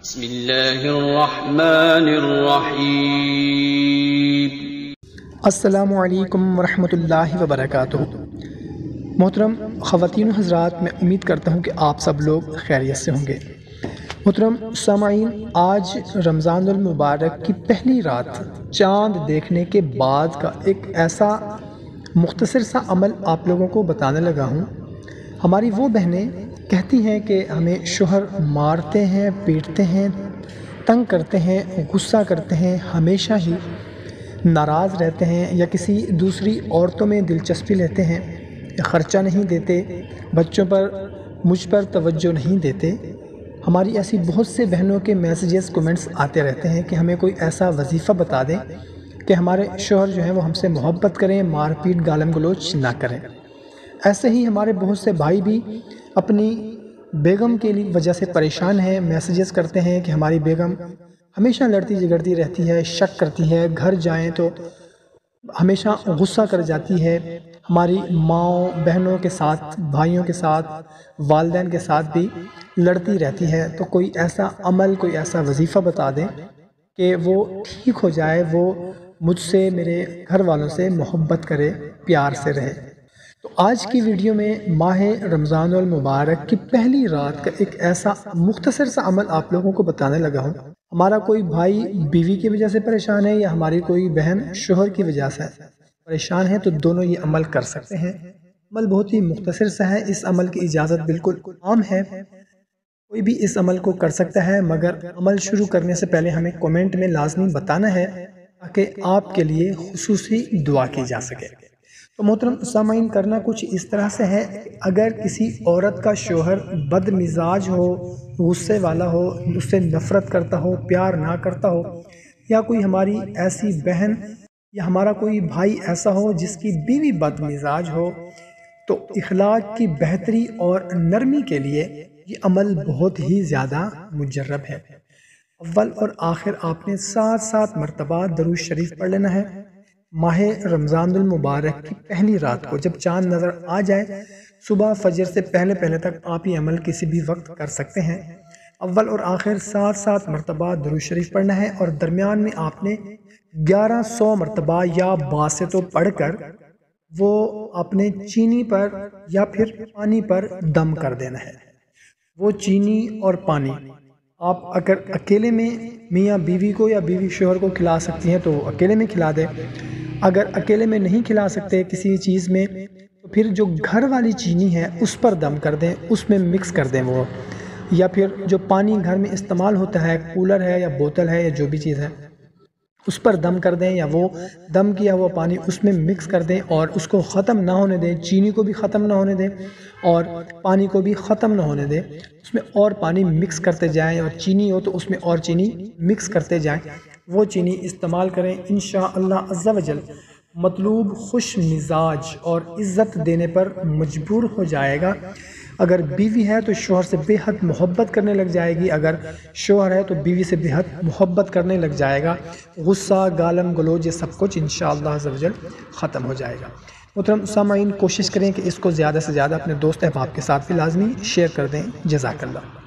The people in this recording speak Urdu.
بسم اللہ الرحمن الرحیم۔ السلام علیکم ورحمۃ اللہ وبرکاتہ۔ محترم خواتین و حضرات، میں امید کرتا ہوں کہ آپ سب لوگ خیریت سے ہوں گے۔ محترم سامعین، آج رمضان المبارک کی پہلی رات چاند دیکھنے کے بعد کا ایک ایسا مختصر سا عمل آپ لوگوں کو بتانے لگا ہوں۔ ہماری وہ بہنیں کہتی ہیں کہ ہمیں شوہر مارتے ہیں، پیٹتے ہیں، تنگ کرتے ہیں، غصہ کرتے ہیں، ہمیشہ ہی ناراض رہتے ہیں، یا کسی دوسری عورتوں میں دلچسپی لیتے ہیں، یا خرچہ نہیں دیتے، بچوں پر مجھ پر توجہ نہیں دیتے۔ ہماری ایسی بہت سے بہنوں کے میسیجز، کمنٹس آتے رہتے ہیں کہ ہمیں کوئی ایسا وظیفہ بتا دیں کہ ہمارے شوہر جو ہیں وہ ہم سے محبت کریں، مار پیٹ گالم گلوچ نہ کریں۔ ایسے ہی ہمارے بہت سے بھائی بھی اپنی بیگم کے لیے وجہ سے پریشان ہیں، میسیجز کرتے ہیں کہ ہماری بیگم ہمیشہ لڑتی جھگڑتی رہتی ہے، شک کرتی ہے، گھر جائیں تو ہمیشہ غصہ کر جاتی ہے، ہماری ماؤں بہنوں کے ساتھ، بھائیوں کے ساتھ، والدین کے ساتھ بھی لڑتی رہتی ہے۔ تو کوئی ایسا عمل، کوئی ایسا وظیفہ بتا دیں کہ وہ ٹھیک ہو جائے، وہ مجھ سے، میرے گھر والوں سے محبت کرے، پیار سے رہے۔ تو آج کی ویڈیو میں ماہ رمضان المبارک کی پہلی رات کا ایک ایسا مختصر سا عمل آپ لوگوں کو بتانے لگا ہوں۔ ہمارا کوئی بھائی بیوی کی وجہ سے پریشان ہے، یا ہماری کوئی بہن شوہر کی وجہ سے پریشان ہے، تو دونوں یہ عمل کر سکتے ہیں۔ عمل بہت ہی مختصر سا ہے، اس عمل کی اجازت بالکل عام ہے، کوئی بھی اس عمل کو کر سکتا ہے، مگر عمل شروع کرنے سے پہلے ہمیں کومنٹ میں لازمی بتانا ہے تاکہ آپ کے لیے خصوصی دعا کی جا سکے۔ تو محترم سامعین، کرنا کچھ اس طرح سے ہے، اگر کسی عورت کا شوہر بد مزاج ہو، غصے والا ہو، اس سے نفرت کرتا ہو، پیار نہ کرتا ہو، یا کوئی ہماری ایسی بہن یا ہمارا کوئی بھائی ایسا ہو جس کی بیوی بد مزاج ہو، تو اخلاق کی بہتری اور نرمی کے لیے یہ عمل بہت ہی زیادہ مجرب ہے۔ اول اور آخر آپ نے 7 مرتبہ درود شریف پڑھ لینا ہے۔ ماہ رمضان المبارک کی پہلی رات کو جب چاند نظر آ جائے، صبح فجر سے پہلے تک آپ یہ عمل کسی بھی وقت کر سکتے ہیں۔ اول اور آخر 7 مرتبہ درود شریف پڑھنا ہے، اور درمیان میں آپ نے 1100 مرتبہ یا باسطوں پڑھ کر وہ اپنے چینی پر یا پھر پانی پر دم کر دینا ہے۔ وہ چینی اور پانی آپ اگر اکیلے میں میاں بیوی کو یا بیوی شوہر کو کھلا سکتی ہیں تو اکیلے میں کھلا دیں، اگر اکیلے میں نہیں کھلا سکتے کسی چیز میں، تو پھر جو گھر والی چینی ہے اس پر دم کر دیں، اس میں مکس کر دیں وہ، یا پھر جو پانی گھر میں استعمال ہوتا ہے، کولر ہے یا بوتل ہے یا جو بھی چیز ہے، اس پر دم کر دیں، یا وہ دم کیا ہوا پانی اس میں مکس کر دیں، اور اس کو ختم نہ ہونے دیں، چینی کو بھی ختم نہ ہونے دیں اور پانی کو بھی ختم نہ ہونے دیں، اس میں اور پانی مکس کرتے جائیں، اور چینی ہو تو اس میں اور چینی مکس کرتے جائیں، وہ چینی استعمال کریں۔ انشاءاللہ عز و جل مطلوب خوش مزاج اور عزت دینے پر مجبور ہو جائے گا۔ اگر بیوی ہے تو شوہر سے بے حد محبت کرنے لگ جائے گی، اگر شوہر ہے تو بیوی سے بے حد محبت کرنے لگ جائے گا، غصہ، گالم گلوچ، یہ سب کچھ انشاءاللہ عز و جل ختم ہو جائے گا۔ محترم سامعین، کوشش کریں کہ اس کو زیادہ سے زیادہ اپنے دوست احباب کے ساتھ بھی لازمی شیئر کر دیں۔ جزاک اللہ۔